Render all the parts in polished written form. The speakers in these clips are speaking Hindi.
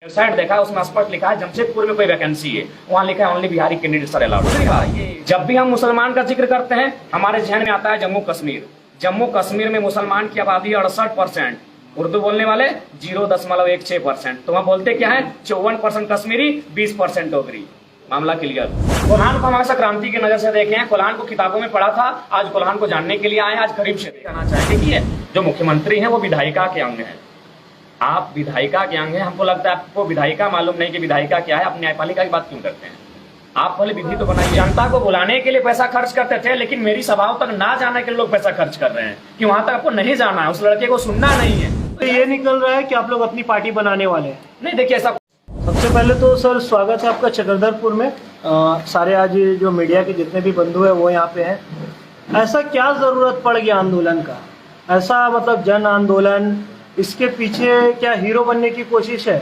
वेबसाइट देखा, उसमें स्पष्ट लिखा है जमशेदपुर में कोई वैकेंसी है, वहाँ लिखा है only Bihari candidates are allowed. जब भी हम मुसलमान का जिक्र करते हैं हमारे जहन में आता है जम्मू कश्मीर। जम्मू कश्मीर में मुसलमान की आबादी 68%, उर्दू बोलने वाले 0.16%। तो वहाँ बोलते क्या है 54% कश्मीरी, 20% डोगरी। मामला क्लियर। कुरान को हम हमेशा क्रांति की नजर से देखे हैं, कुरान को किताबों में पढ़ा था, आज कुरान को जानने के लिए आए, आज करीब से कहना चाहेंगे कि जो मुख्यमंत्री हैं वो विधायिका के अंग हैं। आप विधायिका के अंग हैं, हमको लगता है आपको विधायिका मालूम नहीं कि विधायिका क्या है, आप न्यायपालिका की बात क्यों करते हैं? आप पहले विधि तो बनाइए। जनता को बुलाने के लिए पैसा खर्च करते थे, लेकिन मेरी सभाओं तक ना जाने के लिए लोग पैसा खर्च कर रहे हैं कि वहां तक आपको नहीं जाना है, उस लड़के को सुनना नहीं है। तो ये निकल रहा है कि आप लोग अपनी पार्टी बनाने वाले हैं। नहीं, देखिए ऐसा। सबसे पहले तो सर स्वागत है आपका चक्रधरपुर में। सारे आज जो मीडिया के जितने भी बंधु हैं वो यहाँ पे हैं। ऐसा क्या ज़रूरत पड़ गया आंदोलन का? ऐसा मतलब जन आंदोलन, इसके पीछे क्या हीरो बनने की कोशिश है?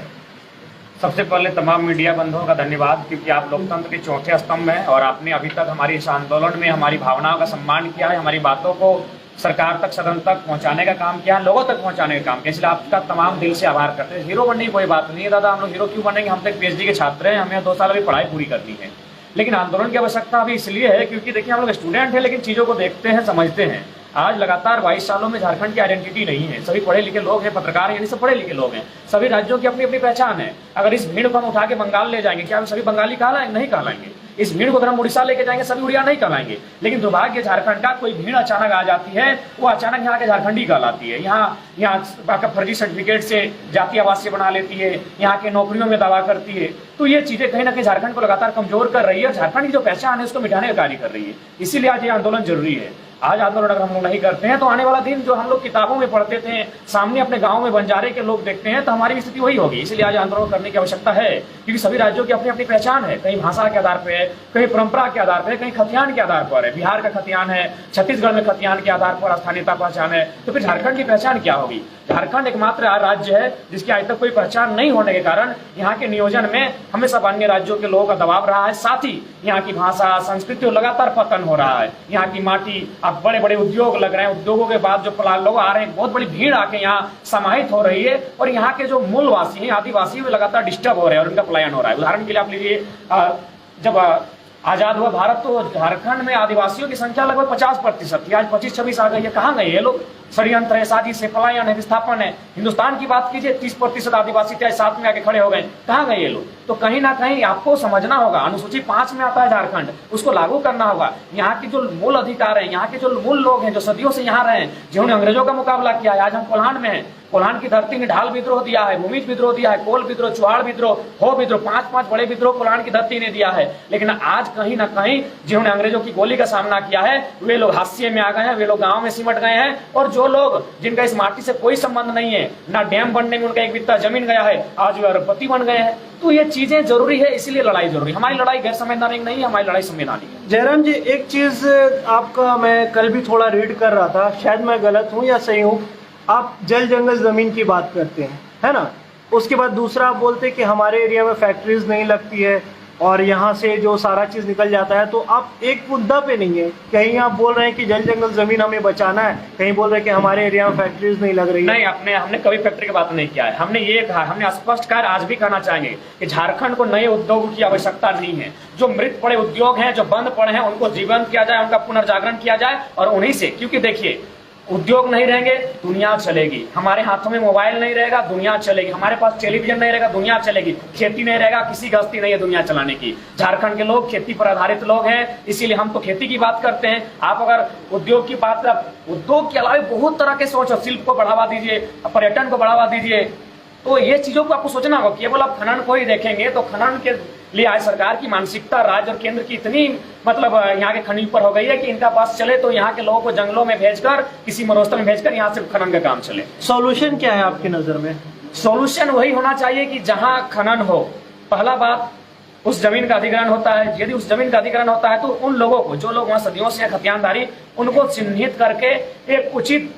सबसे पहले तमाम मीडिया बंधुओं का धन्यवाद, क्योंकि आप लोकतंत्र के चौथे स्तंभ हैं और आपने अभी तक हमारी इस आंदोलन में हमारी भावनाओं का सम्मान किया है, हमारी बातों को सरकार तक, सदन तक पहुंचाने का काम किया, लोगों तक पहुंचाने का काम किया, इसलिए आपका तमाम दिल से आभार करते हैं। हीरो बनने की कोई बात नहीं है दादा, हम लोग हीरो क्यों बनेंगे? हम तो एक PhD के छात्र हैं, हमें 2 साल अभी पढ़ाई पूरी करनी है। लेकिन आंदोलन की आवश्यकता अभी इसलिए है क्योंकि देखिए हम लोग स्टूडेंट हैं, लेकिन चीज़ों को देखते हैं, समझते हैं। आज लगातार 22 सालों में झारखंड की आइडेंटिटी नहीं है। सभी पढ़े लिखे लोग हैं, पत्रकार यानी सब पढ़े लिखे लोग हैं, सभी राज्यों की अपनी अपनी पहचान है। अगर इस भीड़ को हम उठा के बंगाल ले जाएंगे, क्या हम सभी बंगाली कहलाएंगे? नहीं कहलाएंगे। इस भीड़ को अगर हम उड़ीसा लेके जाएंगे सभी उड़िया नहीं कहलाएंगे। लेकिन दुर्भाग्य झारखंड का, कोई भीड़ अचानक आ जाती है, वो अचानक यहाँ के झारखंडी कहलाती है। यहाँ फर्जी सर्टिफिकेट से जाति आवासीय बना लेती है, यहाँ के नौकरियों में दावा करती है। तो ये चीजें कहीं ना कहीं झारखंड को लगातार कमजोर कर रही है, झारखंड की जो पहचान है उसको मिटाने का कार्य कर रही है। इसीलिए आज ये आंदोलन जरूरी है। आज आंदोलन अगर हम लोग नहीं करते हैं तो आने वाला दिन जो हम लोग किताबों में पढ़ते थे, सामने अपने गांव में बंजारे के लोग देखते हैं, तो हमारी स्थिति वही होगी। इसलिए आज आंदोलन करने की आवश्यकता है, क्योंकि सभी राज्यों की अपनी अपनी पहचान है। कहीं भाषा के आधार पर है, कहीं परंपरा के आधार पर है, कहीं खतियान के आधार पर है। बिहार का खतियान है, छत्तीसगढ़ में खतियान के आधार पर स्थानीयता पहचान है, तो फिर झारखंड की पहचान क्या होगी? झारखंड एकमात्र राज्य है जिसकी आज तक कोई पहचान नहीं होने के कारण यहाँ के नियोजन में हमेशा अन्य राज्यों के लोगों का दबाव रहा है। साथ ही यहाँ की भाषा, संस्कृति लगातार पतन हो रहा है। यहाँ की माटी, अब बड़े बड़े उद्योग लग रहे हैं, उद्योगों के बाद जो लोग आ रहे हैं, बहुत बड़ी भीड़ आके यहाँ समाहित हो रही है और यहाँ के जो मूलवासी हैं, आदिवासी, वे लगातार डिस्टर्ब हो रहे हैं और उनका पलायन हो रहा है। उदाहरण के लिए आप लीजिए, जब आजाद हुआ भारत तो झारखंड में आदिवासियों की संख्या लगभग 50% थी, आज 25-26 आ गई है। कहाँ गए ये लोग? षड्यंत्र है, साजिश है, पलायन है, विस्थापन है। हिंदुस्तान की बात कीजिए, 30% आदिवासी थे, साथ में आके खड़े हो गए। कहाँ गए ये लोग? तो कहीं ना कहीं आपको समझना होगा, अनुसूची 5 में आता है झारखंड, उसको लागू करना होगा। यहाँ की जो मूल अधिकार है, यहाँ के जो मूल लोग हैं, जो सदियों से यहाँ रहे, जिन्होंने अंग्रेजों का मुकाबला किया है, आज हम कोल्हान में हैं। कोल्हान की धरती ने ढाल विद्रोह दिया है, भूमिज विद्रोह दिया है, कोल विद्रोह, चुहाड़ विद्रोह, हो विद्रोह, 5 बड़े विद्रोह कोल्हान की धरती ने दिया है। लेकिन आज कहीं ना कहीं जिन्होंने अंग्रेजों की गोली का सामना किया है, वे लोग हाशिए में आ गए हैं, वे लोग गांव में सिमट गए हैं। और जो लोग जिनका इस माटी से कोई संबंध नहीं है, ना डैम बनने में उनका एक बित्ता जमीन गया है, आज वे अरबपति बन गए हैं। तो ये चीजें जरूरी है, इसीलिए लड़ाई जरूरी है। हमारी लड़ाई गैर संवैधानिक नहीं है, हमारी लड़ाई संवैधानिक है। जयराम जी, एक चीज आपका मैं कल भी थोड़ा रीड कर रहा था, शायद मैं गलत हूँ या सही हूँ, आप जल जंगल जमीन की बात करते हैं, है ना? उसके बाद दूसरा आप बोलते हैं कि हमारे एरिया में फैक्ट्रीज नहीं लगती है और यहाँ से जो सारा चीज निकल जाता है। तो आप एक मुद्दा पे नहीं है, कहीं आप बोल रहे हैं कि जल जंगल जमीन हमें बचाना है, कहीं बोल रहे हैं कि हमारे एरिया में फैक्ट्रीज नहीं लग रही है। नहीं, हमने कभी फैक्ट्री की बात नहीं किया है। हमने ये कहा, हमने स्पष्ट कहा, आज भी कहना चाहेंगे कि झारखंड को नए उद्योगों की आवश्यकता नहीं है। जो मृत पड़े उद्योग हैं, जो बंद पड़े हैं, उनको जीवंत किया जाए, उनका पुनर्जागरण किया जाए और उन्हीं से, क्योंकि देखिए उद्योग नहीं रहेंगे दुनिया चलेगी, हमारे हाथों में मोबाइल नहीं रहेगा दुनिया चलेगी, हमारे पास टेलीविजन नहीं रहेगा दुनिया चलेगी, खेती नहीं रहेगा, किसी की हस्ती नहीं है दुनिया चलाने की। झारखंड के लोग खेती पर आधारित लोग हैं, इसीलिए हम तो खेती की बात करते हैं। आप अगर उद्योग की बात, उद्योग के अलावा बहुत तरह के सोच, शिल्प को बढ़ावा दीजिए, पर्यटन को बढ़ावा दीजिए। तो ये चीजों को आपको सोचना होगा। केवल आप खनन को ही देखेंगे तो खनन के लिए आज सरकार की मानसिकता राज्य और केंद्र की इतनी मतलब यहाँ के खनिज पर हो गई है कि इनका पास चले तो यहाँ के लोगों को जंगलों में भेजकर, किसी मरुस्थल में भेजकर यहाँ से खनन का काम चले। सॉल्यूशन क्या है आपकी नजर में? सॉल्यूशन वही होना चाहिए कि जहाँ खनन हो, पहला बात उस जमीन का अधिग्रहण होता है। यदि उस जमीन का अधिग्रहण होता है तो उन लोगों को, जो लोग वहाँ सदियों से खतियानदारी, उनको चिन्हित करके एक उचित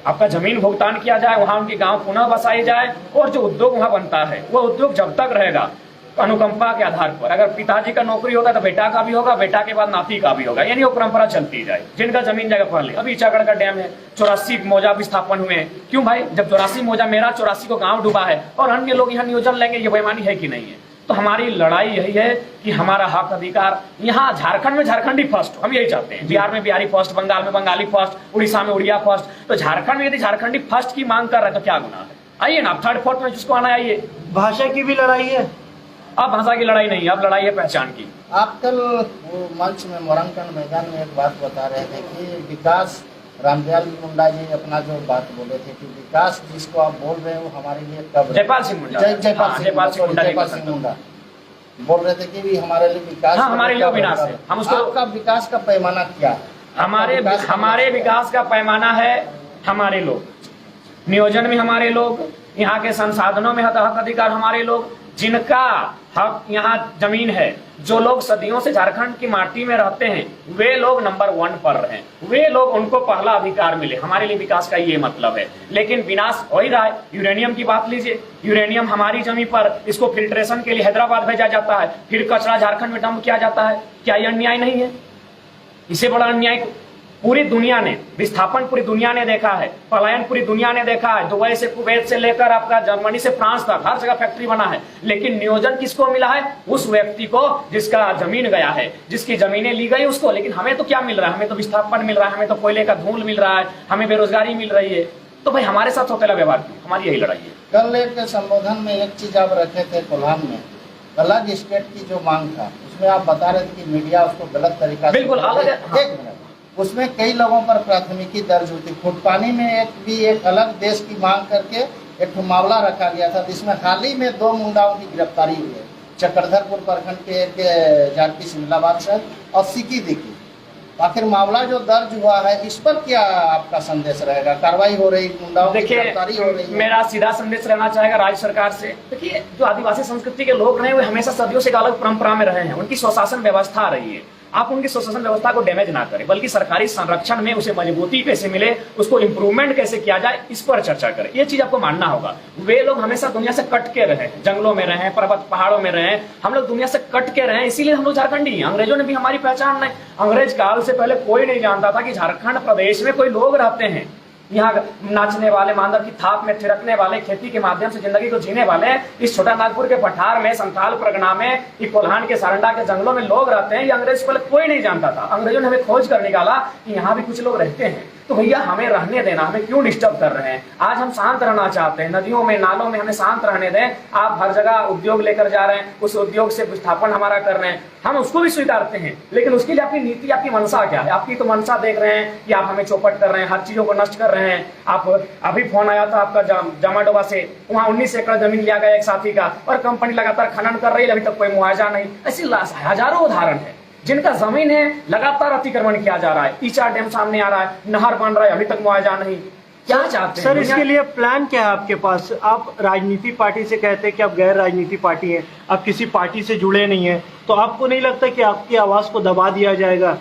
आपका जमीन भुगतान किया जाए, वहां उनके गांव पुनः बसाई जाए और जो उद्योग वहां बनता है वो उद्योग जब तक रहेगा अनुकंपा के आधार पर। अगर पिताजी का नौकरी होगा तो बेटा का भी होगा, बेटा के बाद नाती का भी होगा, यानी वो परंपरा चलती जाए। जिनका जमीन जगह पर ले, अभी ईचागढ़ का डैम है, 84 मौजा विस्थापन हुए हैं। क्यों भाई? जब 84 मौजा मेरा 84 को गांव डूबा है और अन्य लोग यहाँ नियोजन लेंगे, ये बेईमानी है कि नहीं है? तो हमारी लड़ाई यही है कि हमारा हक अधिकार, यहाँ झारखंड में झारखंडी फर्स्ट, हम यही चाहते हैं। बिहार में बिहारी फर्स्ट, बंगाल में बंगाली फर्स्ट, उड़ीसा में उड़िया फर्स्ट। तो झारखंड में यदि झारखंडी फर्स्ट की मांग कर रहे हैं तो क्या गुनाह है? आइए ना, थर्ड फोर्थ में जिसको आना आइए। भाषा की भी लड़ाई है? अब भाषा की लड़ाई नहीं है, अब लड़ाई है पहचान की। आप कल वो मंच में मोरंगटन मैदान में एक बात बता रहे थे कि विकास, रामदयाल मुंडा जी अपना जो बात बोले थे कि विकास जिसको आप बोल रहे हैं वो हमारे लिए कब जयपाल सिंह मुंडा, जयपाल सिंह मुंडा बोल रहे थे कि भी हमारे लिए विकास, हाँ, हमारे लिए विनाश है। हम उसको, आपका विकास का पैमाना क्या है? हमारे विकास का पैमाना है हमारे लोग, नियोजन में हमारे लोग, यहाँ के संसाधनों में हक अधिकार हमारे लोग, जिनका हक यहाँ जमीन है, जो लोग सदियों से झारखंड की माटी में रहते हैं, वे लोग नंबर 1 पर रहे, वे लोग, उनको पहला अधिकार मिले। हमारे लिए विकास का ये मतलब है। लेकिन विनाश हो ही रहा है। यूरेनियम की बात लीजिए, यूरेनियम हमारी जमीन पर, इसको फिल्ट्रेशन के लिए हैदराबाद भेजा जाता है, फिर कचरा झारखंड में डंप किया जाता है। क्या ये अन्याय नहीं है? इससे बड़ा अन्याय पूरी दुनिया ने, विस्थापन पूरी दुनिया ने देखा है, पलायन पूरी दुनिया ने देखा है। दुबई से, कुवैत से लेकर आपका जर्मनी से फ्रांस तक हर जगह फैक्ट्री बना है। लेकिन नियोजन किसको मिला है? उस व्यक्ति को जिसका जमीन गया है, जिसकी जमीनें ली गई उसको। लेकिन हमें तो क्या मिल रहा है? हमें तो विस्थापन मिल रहा है, हमें तो कोयले का धूल मिल रहा है, हमें बेरोजगारी मिल रही है। तो भाई हमारे साथ सौतेला व्यवहार क्यों? हमारी यही लड़ाई है। कल एक संबोधन में एक चीज आप रखे थे कोल्हान में, अलग स्टेट की जो मांग था, उसमें आप बता रहे थे कि मीडिया उसको गलत तरीका से, बिल्कुल अलग है। हाँ। एक मिनट, उसमें कई लोगों पर प्राथमिकी दर्ज हुई थी। फुटपानी में एक अलग देश की मांग करके एक मामला रखा गया था, जिसमें हाल ही में 2 मुंडाओं की गिरफ्तारी हुई है, चक्रधरपुर प्रखंड के एक जाटकी सिमलाबाद से और सिक्की दिकी। आखिर मामला जो दर्ज हुआ है, इस पर क्या आपका संदेश रहेगा? कार्रवाई हो रही, मुंडाओं की गिरफ्तारी हो रही है। मेरा सीधा संदेश रहना चाहेगा राज्य सरकार से। देखिए, जो आदिवासी संस्कृति के लोग रहे, वे हमेशा सदियों से एक अलग परंपरा में रहे हैं, उनकी स्वशासन व्यवस्था रही है। आप उनकी स्वशासन व्यवस्था को डैमेज ना करें, बल्कि सरकारी संरक्षण में उसे मजबूती कैसे मिले, उसको इंप्रूवमेंट कैसे किया जाए, इस पर चर्चा करें। ये चीज आपको मानना होगा। वे लोग हमेशा दुनिया से कट के रहे, जंगलों में रहे, पर्वत पहाड़ों में रहे, हम लोग दुनिया से कट के रहे, इसीलिए हम लोग झारखंडी हैं। अंग्रेजों ने भी हमारी पहचान नहीं, अंग्रेज काल से पहले कोई नहीं जानता था कि झारखंड प्रदेश में कोई लोग रहते हैं। यहाँ नाचने वाले, मांदर की थाप में थिरकने वाले, खेती के माध्यम से जिंदगी को जीने वाले, इस छोटा नागपुर के पठार में, संथाल परगना में, कोल्हान के सारंडा के जंगलों में लोग रहते हैं। ये अंग्रेज पहले कोई नहीं जानता था। अंग्रेजों ने हमें खोज कर निकाला कि यहाँ भी कुछ लोग रहते हैं। तो भैया हमें रहने देना, हमें क्यों डिस्टर्ब कर रहे हैं? आज हम शांत रहना चाहते हैं, नदियों में, नालों में हमें शांत रहने दें। आप हर जगह उद्योग लेकर जा रहे हैं, उस उद्योग से विस्थापन हमारा कर रहे हैं, हम उसको भी स्वीकारते हैं। लेकिन उसके लिए आपकी नीति, आपकी मंशा क्या है? आपकी तो मंशा देख रहे हैं कि आप हमें चौपट कर रहे हैं, हर चीजों को नष्ट कर रहे हैं। आप अभी फोन आया था आपका जामाडोबा से, वहाँ 19 एकड़ जमीन लिया गया एक साथी का, और कंपनी लगातार खनन कर रही है, अभी तक कोई मुआवजा नहीं। ऐसी हजारों उदाहरण है जिनका जमीन है, लगातार अतिक्रमण किया जा रहा है। ईचा डैम सामने आ रहा है, नहर बन रहा है, अभी तक मुआवजा नहीं। क्या चाहते हैं सर? इसके लिए प्लान क्या है आपके पास? आप राजनीति पार्टी से कहते हैं कि आप गैर राजनीति पार्टी हैं, आप किसी पार्टी से जुड़े नहीं हैं, तो आपको नहीं लगता कि आपकी आवाज को दबा दिया जाएगा?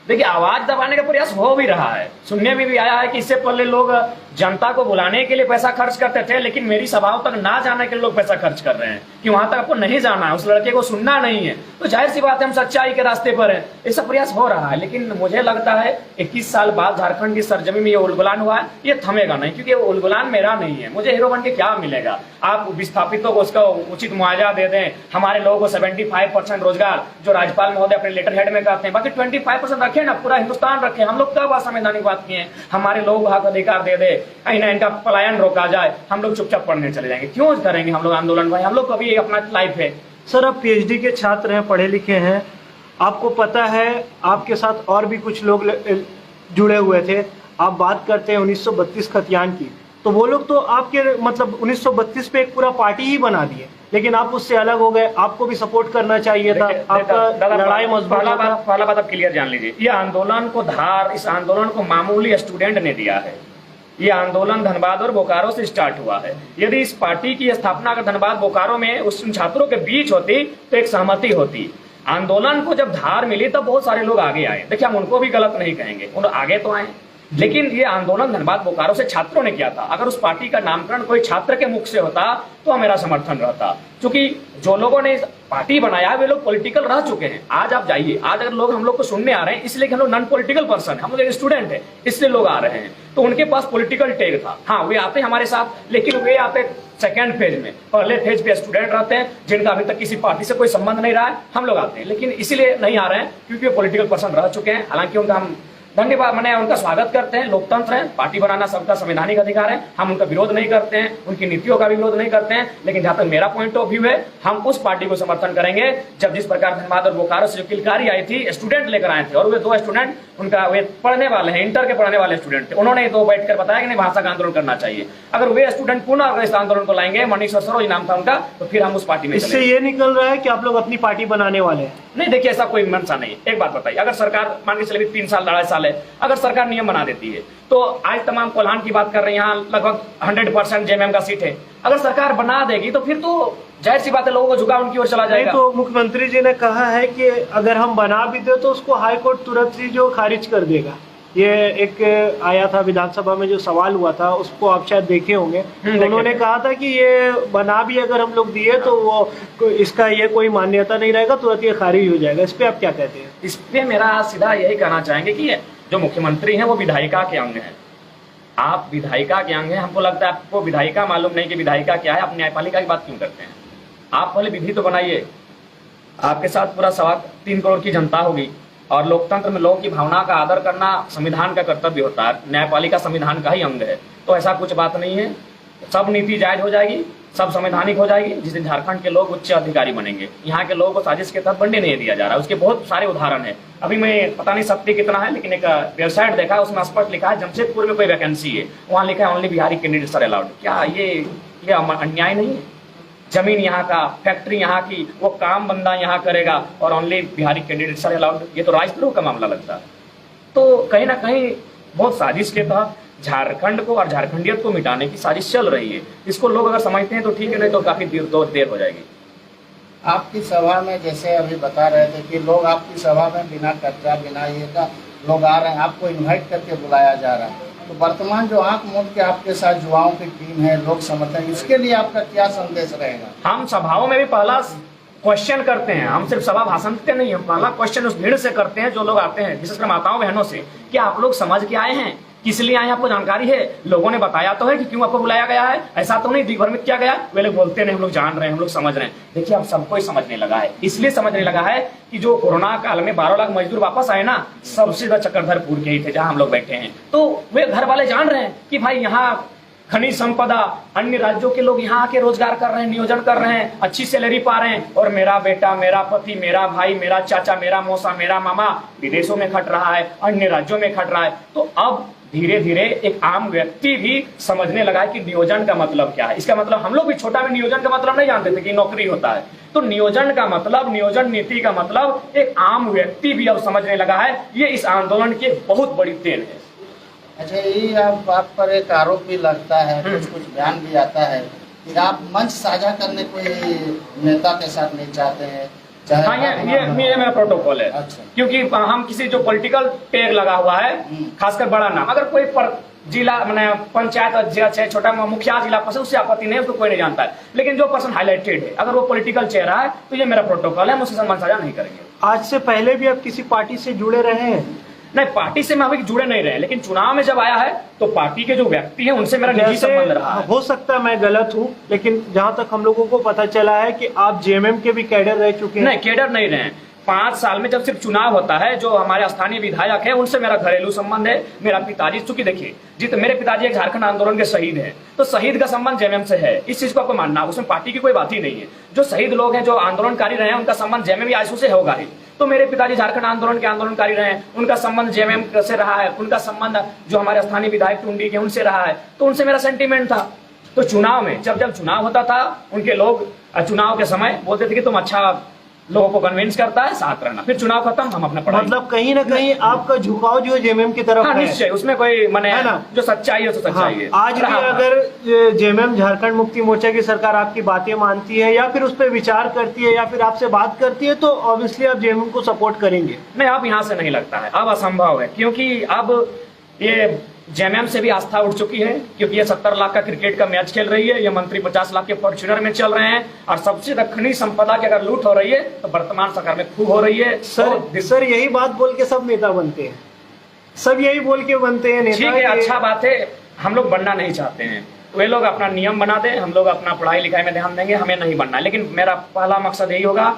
देखिए, आवाज दबाने का प्रयास हो भी रहा है। सुनने में भी आया है कि इससे पहले लोग जनता को बुलाने के लिए पैसा खर्च करते थे, लेकिन मेरी सभाओं तक ना जाने के लिए लोग पैसा खर्च कर रहे हैं कि वहां तक आपको नहीं जाना है, उस लड़के को सुनना नहीं है। तो जाहिर सी बात है, हम सच्चाई के रास्ते पर है। ऐसा प्रयास हो रहा है, लेकिन मुझे लगता है 21 साल बाद झारखंड की सरजमी में ये उलगुलान हुआ है, ये थमेगा नहीं, क्योंकि वो उलगुलान मेरा नहीं है। मुझे हीरो बन के क्या मिलेगा? आप विस्थापितों को उसका उचित मुआवजा दे दें, हमारे लोगों को 75% रोजगार, जो राज्यपाल महोदय अपने लेटर हेड में कहते हैं, बाकी 25% रखें ना, पूरा हिंदुस्तान रखें। हम लोग कब असंवैधानिक बात किए? हमारे लोग हक अधिकार दे दे, इनका पलायन रोका जाए, हम लोग चुपचाप पढ़ने चले जाएंगे। क्यों करेंगे हम लोग आंदोलन? भाई हम लोग को भी अपना लाइफ है। सर, आप पीएचडी के छात्र हैं, पढ़े लिखे हैं, आपको पता है आपके साथ और भी कुछ लोग जुड़े हुए थे। आप बात करते हैं 1932 खतियान की, तो वो लोग तो आपके मतलब 1932 पे एक पूरा पार्टी ही बना दिए, लेकिन आप उससे अलग हो गए। आपको भी सपोर्ट करना चाहिए था, आपका लड़ाई मजबूत। पहला बात आप क्लियर जान लीजिए, ये आंदोलन को धार, इस आंदोलन को मामूली स्टूडेंट ने दिया है। ये आंदोलन धनबाद और बोकारो से स्टार्ट हुआ है। यदि इस पार्टी की स्थापना अगर धनबाद बोकारो में उस छात्रों के बीच होती तो एक सहमति होती। आंदोलन को जब धार मिली तब बहुत सारे लोग आगे आए। देखिए, हम उनको भी गलत नहीं कहेंगे, उन आगे तो आए, लेकिन ये आंदोलन धनबाद बोकारो से छात्रों ने किया था। अगर उस पार्टी का नामकरण कोई छात्र के मुख से होता तो मेरा समर्थन रहता, क्योंकि जो लोगों ने पार्टी बनाया वे लोग पॉलिटिकल रह चुके हैं। आज आप जाइए, आज अगर लोग हम लोग को सुनने आ रहे हैं इसलिए कि हम लोग नॉन पॉलिटिकल पर्सन है, हम लोग एक स्टूडेंट है, इसलिए लोग आ रहे हैं। तो उनके पास पॉलिटिकल टैग था। हाँ, वे आते हमारे साथ, लेकिन वे आते सेकेंड फेज में। पहले फेज पे स्टूडेंट रहते हैं जिनका अभी तक किसी पार्टी से कोई संबंध नहीं रहा है, हम लोग आते हैं, लेकिन इसीलिए नहीं आ रहे हैं क्योंकि वे पॉलिटिकल पर्सन रह चुके हैं। हालांकि उनका हम धन्यवाद मैंने उनका स्वागत करते हैं। लोकतंत्र है, पार्टी बनाना सबका संवैधानिक अधिकार है, हम उनका विरोध नहीं करते हैं, उनकी नीतियों का भी विरोध नहीं करते हैं। लेकिन जहां तक मेरा पॉइंट ऑफ व्यू है, हम उस पार्टी को समर्थन करेंगे जब जिस प्रकार धनबाद और बोकारो से जो किलकारी आई थी, स्टूडेंट लेकर आए थे, और वे 2 स्टूडेंट उनका वे पढ़ने वाले हैं, इंटर के पढ़ने वाले स्टूडेंट थे, उन्होंने 2 बैठकर बताया कि नहीं भाषा का आंदोलन करना चाहिए। अगर वे स्टूडेंट पुनः अगर इस आंदोलन को लाएंगे, मनीष सरोज नाम था उनका, तो फिर हम उस पार्टी में इससे ये निकल रहा है कि आप लोग अपनी पार्टी बनाने वाले हैं। नहीं, देखिए ऐसा कोई मंशा नहीं। एक बात बताइए, अगर सरकार मान के चलिए 3 साल 2.5 साल है, अगर सरकार नियम बना देती है तो आज तमाम कोल्हान की बात कर रहे हैं, यहाँ लगभग 100% जेएमएम का सीट है, अगर सरकार बना देगी तो फिर तो जाहिर सी बात है लोगों को झुकाव उनकी ओर चला जाएगा। तो मुख्यमंत्री जी ने कहा है कि अगर हम बना भी दे तो उसको हाई कोर्ट तुरंत ही जो खारिज कर देगा। ये एक आया था विधानसभा में जो सवाल हुआ था, उसको आप शायद देखे होंगे। तो उन्होंने कहा था कि ये बना भी अगर हम लोग दिए तो वो इसका ये कोई मान्यता नहीं रहेगा, तुरंत ये खारिज हो जाएगा। इस पे आप क्या कहते हैं? इस पे मेरा सीधा यही कहना चाहेंगे कि जो मुख्यमंत्री हैं वो विधायिका के अंग हैं। आप विधायिका के अंग हैं, हमको लगता है आपको विधायिका मालूम नहीं कि विधायिका क्या है, आप न्यायपालिका की बात क्यों करते हैं? आप पहले विधि तो बनाइए। आपके साथ पूरा 3.25 करोड़ की जनता होगी, और लोकतंत्र में लोगों की भावना का आदर करना संविधान का कर्तव्य होता है, न्यायपालिका संविधान का ही अंग है। तो ऐसा कुछ बात नहीं है, सब नीति जायज हो जाएगी, सब संवैधानिक हो जाएगी। जिस दिन झारखंड के लोग उच्च अधिकारी बनेंगे, यहाँ के लोगों को साजिश के तहत बनने नहीं दिया जा रहा है, उसके बहुत सारे उदाहरण है। अभी मैं पता नहीं सत्य कितना है, लेकिन एक वेबसाइट देखा, उसमें स्पष्ट लिखा है जमशेदपुर में कोई वैकेंसी है, वहाँ लिखा है only Bihari candidates are allowed. क्या ये अन्याय नहीं है? जमीन यहाँ का, फैक्ट्री यहाँ की, वो काम बंदा यहाँ करेगा और only Bihari candidates are allowed, ये तो राजद्रोह का मामला लगता है। तो कहीं ना कहीं बहुत साजिश के तहत झारखंड को और झारखंडियत को मिटाने की साजिश चल रही है। इसको लोग अगर समझते हैं तो ठीक है, नहीं तो काफी देर हो जाएगी। आपकी सभा में जैसे अभी बता रहे थे कि लोग आपकी सभा में बिना कब्जा बिना ये का लोग आ रहे हैं, आपको इन्वाइट करके बुलाया जा रहा है, तो वर्तमान जो आंख मूंद के आपके साथ युवाओं की टीम है, लोग समर्थन, इसके लिए आपका क्या संदेश रहेगा? हम सभाओं में भी पहला क्वेश्चन करते हैं, हम सिर्फ सभा भाषण देते नहीं, हम पहला क्वेश्चन उस भीड़ से करते हैं जो लोग आते हैं, विशेषकर माताओं बहनों से, कि आप लोग समझ के आए हैं, किस लिए आए हैं, आपको जानकारी है, लोगों ने बताया तो है कि क्यों आपको बुलाया गया है, ऐसा तो नहीं दिग्भ्रमित किया गया। वे लोग बोलते नहीं हम लोग जान रहे हैं, हम लोग समझ रहे हैं। देखिए अब सबको ही समझने लगा है, इसलिए समझने लगा है कि जो कोरोना काल में 12 लाख मजदूर वापस आए ना, सबसे ज्यादा चक्रधरपुर के ही थे जहां हम लोग बैठे हैं। तो वे घर वाले जान रहे हैं कि भाई यहाँ खनिज संपदा, अन्य राज्यों के लोग यहाँ आके रोजगार कर रहे हैं, नियोजन कर रहे हैं, अच्छी सैलरी पा रहे हैं, और मेरा बेटा, मेरा पति, मेरा भाई, मेरा चाचा, मेरा मौसा, मेरा मामा विदेशों में खट रहा है, अन्य राज्यों में खट रहा है। तो अब धीरे धीरे एक आम व्यक्ति भी समझने लगा है कि नियोजन का मतलब क्या है। इसका मतलब हम लोग भी छोटा में नियोजन का मतलब नहीं जानते थे कि नौकरी होता है। तो नियोजन का मतलब, नियोजन नीति का मतलब एक आम व्यक्ति भी अब समझने लगा है। ये इस आंदोलन की बहुत बड़ी देन है। अच्छा, ये आप पर एक आरोप भी लगता है, कुछ बयान भी आता है कि आप मंच साझा करने कोई नेता के साथ नहीं चाहते हैं। हाँ, ये मेरा प्रोटोकॉल है। अच्छा। क्योंकि हम किसी जो पॉलिटिकल टैग लगा हुआ है, खासकर बड़ा नाम, अगर कोई जिला मैंने पंचायत अध्यक्ष है, छोटा मुखिया जिला परिषद, उससे आपत्ति नहीं है, उसको कोई नहीं जानता है। लेकिन जो पर्सन हाईलाइटेड है, अगर वो पॉलिटिकल चेहरा है, तो ये मेरा प्रोटोकॉल है, हम उससे सम्मान साझा नहीं करेंगे। आज से पहले भी आप किसी पार्टी से जुड़े रहे हैं? नहीं, पार्टी से मैं अभी जुड़े नहीं रहे, लेकिन चुनाव में जब आया है तो पार्टी के जो व्यक्ति है उनसे मेरा निजी संबंध रहा है। हो सकता है मैं गलत हूँ, लेकिन जहाँ तक हम लोगों को पता चला है कि आप जेएमएम के भी कैडर रह चुके हैं। नहीं, कैडर नहीं रहे। 5 साल में जब सिर्फ चुनाव होता है, जो हमारे स्थानीय विधायक है उनसे मेरा घरेलू संबंध है। मेरा पिताजी, चूंकि देखिए मेरे पिताजी एक झारखंड आंदोलन के शहीद हैं, तो शहीद का संबंध जेएमएम से है। इस चीज को आपको मानना, उसमें पार्टी की कोई बात ही नहीं है। जो शहीद लोग हैं, जो आंदोलनकारी रहे हैं, उनका संबंध जेएमएम या आईएसयू से होगा ही। तो मेरे पिताजी झारखंड आंदोलन के आंदोलनकारी रहे हैं, उनका संबंध जेएमएम से रहा है। उनका संबंध जो हमारे स्थानीय विधायक टुंडी के उनसे रहा है, तो उनसे मेरा सेंटीमेंट था। तो चुनाव में जब चुनाव होता था, उनके लोग चुनाव के समय बोलते थे कि तुम अच्छा लोगों को कन्विंस करता है, साथ रहना। फिर चुनाव खत्म, हम अपना पढ़ाई। मतलब कहीं ना कहीं आपका झुकाव जो है जेएमएम की तरफ है। निश्चय, उसमें कोई माने है ना, जो सच्चाई है तो सच्चाई है। आज भी अगर जेएमएम झारखंड मुक्ति मोर्चा की सरकार आपकी बातें मानती है या फिर उस पर विचार करती है या फिर आपसे बात करती है, तो ऑब्वियसली आप जेएमएम को सपोर्ट करेंगे? नहीं, अब यहाँ से नहीं लगता है, अब असंभव है। क्योंकि अब ये जेएमएम से भी आस्था उठ चुकी है, क्योंकि ये 70 लाख का क्रिकेट का मैच खेल रही है, ये मंत्री 50 लाख के फॉर्च्यूनर में चल रहे हैं, और सबसे खनिज संपदा की अगर लूट हो रही है तो वर्तमान सरकार में खूब हो रही है। सर यही बात बोल के सब नेता बनते हैं, सब यही बोल के बनते हैं नेता। ठीक है, अच्छा बात है, हम लोग बनना नहीं चाहते हैं, वे लोग अपना नियम बना दें, हम लोग अपना पढ़ाई लिखाई में ध्यान देंगे, हमें नहीं बनना। लेकिन मेरा पहला मकसद यही होगा,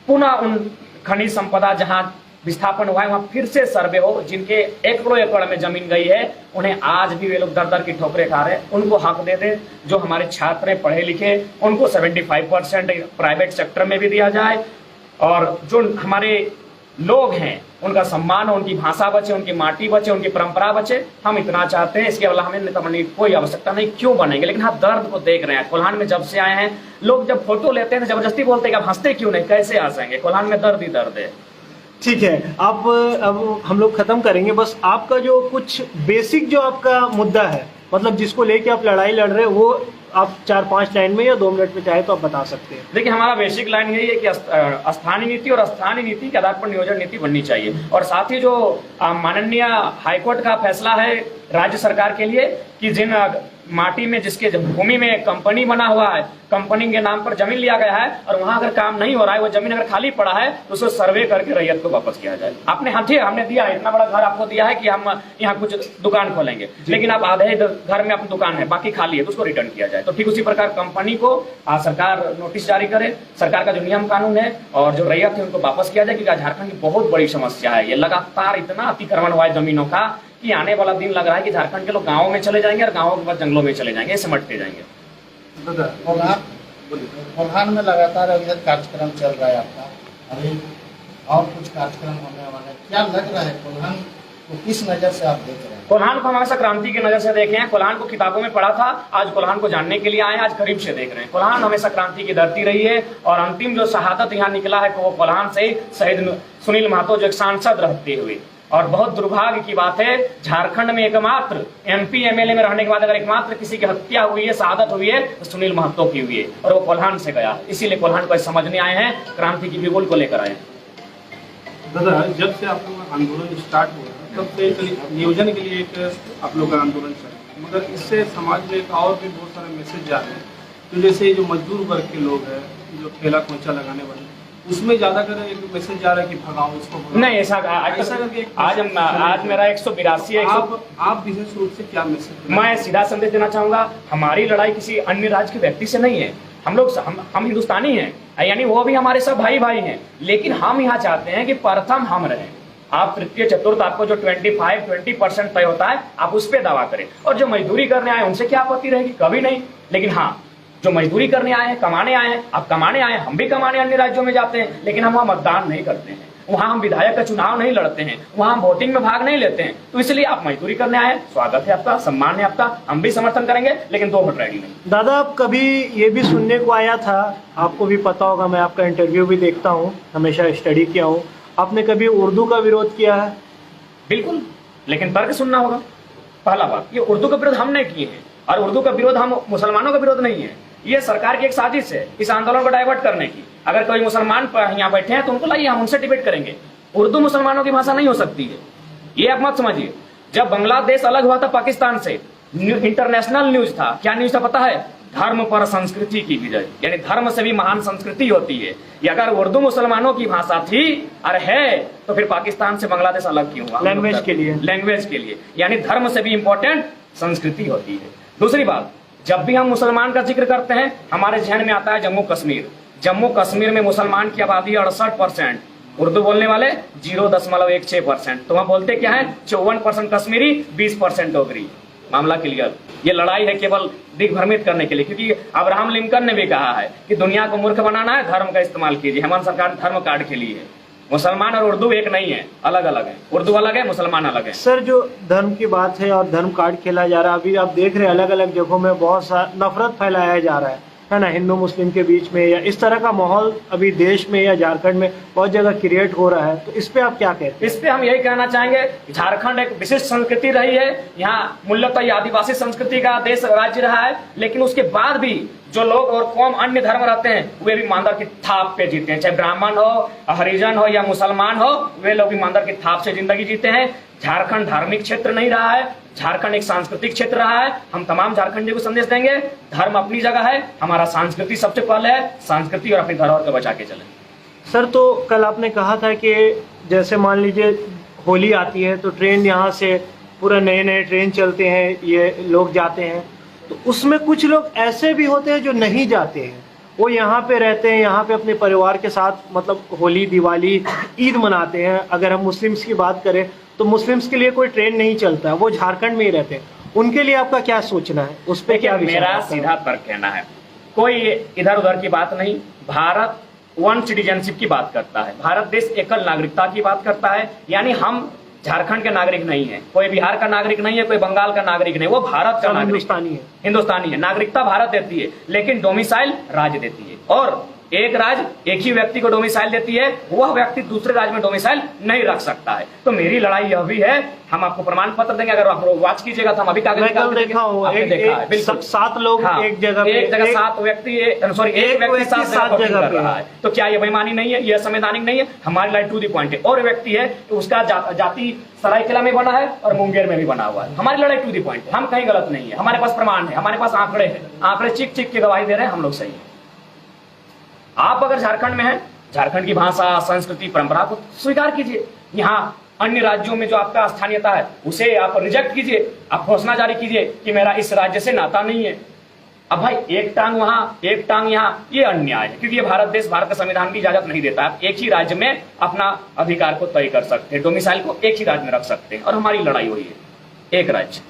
पुनः उन खनिज संपदा जहां विस्थापन हुआ है वहां फिर से सर्वे हो, जिनके एकड़ों एकड़ में जमीन गई है, उन्हें आज भी वे लोग दर दर की ठोकरें खा रहे हैं, उनको हक दे दे। जो हमारे छात्र हैं पढ़े लिखे, उनको 75% प्राइवेट सेक्टर में भी दिया जाए, और जो हमारे लोग हैं उनका सम्मान हो, उनकी भाषा बचे, उनकी माटी बचे, उनकी परंपरा बचे। हम इतना चाहते हैं, इसके अलावा हमें नेता बनने की कोई आवश्यकता नहीं। क्यों बनेंगे? लेकिन हाँ, दर्द को देख रहे हैं। कोल्हान में जब से आए हैं, लोग जब फोटो लेते हैं जबरदस्ती बोलते हैं कि आप हंसते क्यों नहीं, कैसे हंसेंगे? कोल्हान में दर्द ही दर्द है। ठीक है, आप अब हम लोग खत्म करेंगे, बस आपका जो कुछ बेसिक जो आपका मुद्दा है, मतलब जिसको लेके आप लड़ाई लड़ रहे हैं, वो आप 4-5 लाइन में या 2 मिनट में चाहे तो आप बता सकते हैं। देखिए, हमारा बेसिक लाइन यही है कि स्थानीय नीति और स्थानीय नीति के आधार पर नियोजन नीति बननी चाहिए, और साथ ही जो माननीय हाईकोर्ट का फैसला है राज्य सरकार के लिए कि जिन माटी में, जिसके भूमि में कंपनी बना हुआ है, कंपनी के नाम पर जमीन लिया गया है, और वहां अगर काम नहीं हो रहा है, वो जमीन अगर खाली पड़ा है, तो उसको सर्वे करके रैयत को वापस किया जाए। आपने हमने दिया है, इतना बड़ा घर आपको दिया है कि हम यहाँ कुछ दुकान खोलेंगे, लेकिन आप आधे घर में अपनी दुकान है, बाकी खाली है, तो उसको रिटर्न किया जाए। तो ठीक उसी प्रकार कंपनी को सरकार नोटिस जारी करे, सरकार का जो नियम कानून है, और जो रैयत है उनको वापस किया जाए, क्योंकि झारखंड की बहुत बड़ी समस्या है। ये लगातार इतना अतिक्रमण हुआ है जमीनों का कि आने वाला दिन लग रहा है कि झारखंड के लोग गाँव में चले जाएंगे, और गाँव के बाद जंगलों में चले जाएंगे, सिमटते जाएंगे। कोल्हान में लगातार अभी कार्यक्रम चल रहा है आपका, अभी और कुछ कार्यक्रम होने वाले, क्या लग रहा है कोल्हान को किस नजर से आप देख रहे हैं? कोल्हान को हम हमेशा क्रांति की नजर से देखे हैं। कोल्हान को किताबों में पढ़ा था, आज कोल्हान को जानने के लिए आए हैं, आज करीब से देख रहे हैं। कोल्हान हमेशा क्रांति की धरती रही है, और अंतिम जो शहादत यहाँ निकला है वो कोल्हान से शहीद सुनील महतो, जो एक सांसद रहते हुए। और बहुत दुर्भाग्य की बात है, झारखंड में एकमात्र MP MLA में रहने के बाद अगर एकमात्र किसी की हत्या हुई है, शहादत हुई है, तो सुनील महतो की हुई है, और वो कोल्हान से गया। इसीलिए कोल्हान को समझने आए हैं, क्रांति की बिगुल को लेकर आए हैं। दादा, जब से आप लोग आंदोलन स्टार्ट हुआ तब से नियोजन के लिए एक आप लोग का आंदोलन चल रहा है, मगर इससे समाज में एक और भी बहुत सारे मैसेज जा रहे हैं। तो जैसे जो मजदूर वर्ग के लोग हैं, जो ठेला खोचा लगाने वाले, उसमें ज्यादातर एक मैसेज जा रहा है कि भगाओ इसको। नहीं, ऐसा आज मेरा 182 है। आप विशेष रूप से क्या मैसेज? मैं सीधा संदेश देना चाहूंगा, हमारी लड़ाई किसी अन्य राज्य के व्यक्ति से नहीं है। हम लोग हम हिंदुस्तानी हैं, यानी वो भी हमारे सब भाई भाई हैं, लेकिन हम यहाँ चाहते हैं कि प्रथम हम रहें। आप तृतीय चतुर्थ, आपको जो 25-20% तय होता है, आप उस पर दावा करें। और जो मजदूरी करने आए उनसे क्या आपत्ति रहेगी? कभी नहीं। लेकिन हाँ, जो मजदूरी करने आए हैं, कमाने आए हैं, आप कमाने आए हैं, हम भी कमाने अन्य राज्यों में जाते हैं, लेकिन हम वहाँ मतदान नहीं करते हैं, वहाँ हम विधायक का चुनाव नहीं लड़ते हैं, वहाँ हम वोटिंग में भाग नहीं लेते हैं। तो इसलिए आप मजदूरी करने आए हैं, स्वागत है आपका, सम्मान है आपका, हम भी समर्थन करेंगे, लेकिन 2 वोट रेडी नहीं। दादा, आप कभी ये भी सुनने को आया था, आपको भी पता होगा, मैं आपका इंटरव्यू भी देखता हूँ, हमेशा स्टडी किया हूँ, आपने कभी उर्दू का विरोध किया है? बिल्कुल, लेकिन तर्क सुनना होगा। पहला बात, ये उर्दू का विरोध हमने किए हैं, और उर्दू का विरोध हम मुसलमानों का विरोध नहीं है। ये सरकार की एक साजिश है इस आंदोलन को डाइवर्ट करने की। अगर कोई मुसलमान यहाँ बैठे हैं तो उनको लाइए, हम उनसे डिबेट करेंगे। उर्दू मुसलमानों की भाषा नहीं हो सकती है, ये आप मत समझिए। जब बांग्लादेश अलग हुआ था पाकिस्तान से, इंटरनेशनल न्यूज था, क्या न्यूज था पता है? धर्म पर संस्कृति की विजय, यानी धर्म से भी महान संस्कृति होती है। ये अगर उर्दू मुसलमानों की भाषा थी और है, तो फिर पाकिस्तान से बांग्लादेश अलग क्यों हुआ? लैंग्वेज के लिए, यानी धर्म से भी इंपॉर्टेंट संस्कृति होती है। दूसरी बात, जब भी हम मुसलमान का जिक्र करते हैं, हमारे जहन में आता है जम्मू कश्मीर। जम्मू कश्मीर में मुसलमान की आबादी 68%, उर्दू बोलने वाले 0.16%। तो वहां बोलते क्या है? 54% कश्मीरी, 20% डोगरी। मामला क्लियर। ये लड़ाई है केवल दिग्भ्रमित करने के लिए, क्योंकि अब्राहम लिंकन ने भी कहा है कि दुनिया को मूर्ख बनाना है, धर्म का इस्तेमाल कीजिए। हेमंत सरकार धर्म कार्ड के लिए है। मुसलमान और उर्दू एक नहीं है, अलग अलग है। उर्दू अलग है, मुसलमान अलग है। सर, जो धर्म की बात है और धर्म कार्ड खेला जा रहा है, अभी आप देख रहे हैं अलग अलग जगहों में बहुत सा नफरत फैलाया जा रहा है ना, हिंदू मुस्लिम के बीच में, या इस तरह का माहौल अभी देश में या झारखंड में बहुत जगह क्रिएट हो रहा है। तो इस पे आप क्या कहते हैं? इस पे हम यही कहना चाहेंगे, झारखंड एक विशिष्ट संस्कृति रही है। यहाँ मूलतः आदिवासी संस्कृति का देश राज्य रहा है, लेकिन उसके बाद भी जो लोग और कौम अन्य धर्म रहते हैं वे भी ईमानदार की थाप पे जीते हैं, चाहे ब्राह्मण हो, हरिजन हो या मुसलमान हो, वे लोग ईमानदार की थाप से जिंदगी जीते हैं। झारखंड धार्मिक क्षेत्र नहीं रहा है, झारखंड एक सांस्कृतिक क्षेत्र रहा है। हम तमाम झारखंडियों को संदेश देंगे, धर्म अपनी जगह है, हमारा संस्कृति सबसे पहले है, संस्कृति और अपनी धरोहर को बचा के चलें। सर, तो कल आपने कहा था कि जैसे मान लीजिए होली आती है तो ट्रेन यहाँ से पूरा नए नए ट्रेन चलते हैं, ये लोग जाते हैं, तो उसमें कुछ लोग ऐसे भी होते हैं जो नहीं जाते हैं, वो यहाँ पे रहते हैं, यहाँ पे अपने परिवार के साथ मतलब होली, दिवाली, ईद मनाते हैं। अगर हम मुस्लिम्स की बात करें तो मुस्लिम्स के लिए कोई ट्रेन नहीं चलता है, वो झारखंड में ही रहते हैं। उनके लिए आपका क्या सोचना है, उस पर क्या विचार? मेरा सीधा तर्क कहना है, कोई इधर उधर की बात नहीं। भारत वन सिटीजनशिप की बात करता है, भारत देश एकल नागरिकता की बात करता है, यानी हम झारखंड के नागरिक नहीं है, कोई बिहार का नागरिक नहीं है, कोई बंगाल का नागरिक नहीं, वो भारत का नागरिक हिंदुस्तानी है। नागरिकता भारत देती है, लेकिन डोमिसाइल राज्य देती है, और एक राज्य एक ही व्यक्ति को डोमिसाइल देती है, वह व्यक्ति दूसरे राज्य में डोमिसाइल नहीं रख सकता है। तो मेरी लड़ाई यह भी है, हम आपको प्रमाण पत्र देंगे, अगर आप वॉच कीजिएगा तो हम अभी कागज देखा हूँ, 7 लोग एक जगह 7 व्यक्ति, सॉरी एक व्यक्ति 7 जगह कर रहा है, तो क्या यह बेईमानी नहीं है, यह संवैधानिक नहीं है? हमारी लड़ाई टू द पॉइंट है। और व्यक्ति है तो उसका जाति सरायकेला में बना है और मुंगेर में भी बना हुआ है, हमारी लड़ाई टू द पॉइंट है, हम कहीं गलत नहीं है, हमारे पास प्रमाण है, हमारे पास आंकड़े हैं, आंकड़े चिक चिक के गवाही दे रहे हैं हम लोग सही है। आप अगर झारखंड में हैं, झारखंड की भाषा, संस्कृति, परंपरा को स्वीकार कीजिए। यहाँ अन्य राज्यों में जो आपका स्थानीयता है उसे आप रिजेक्ट कीजिए, आप घोषणा जारी कीजिए कि मेरा इस राज्य से नाता नहीं है। अब भाई एक टांग वहां एक टांग यहाँ, ये अन्याय है, क्योंकि ये भारत देश, भारत का संविधान की इजाजत नहीं देता। आप एक ही राज्य में अपना अधिकार को तय कर सकते हैं, डोमिसाइल को एक ही राज्य में रख सकते हैं, और हमारी लड़ाई वही है, एक राज्य।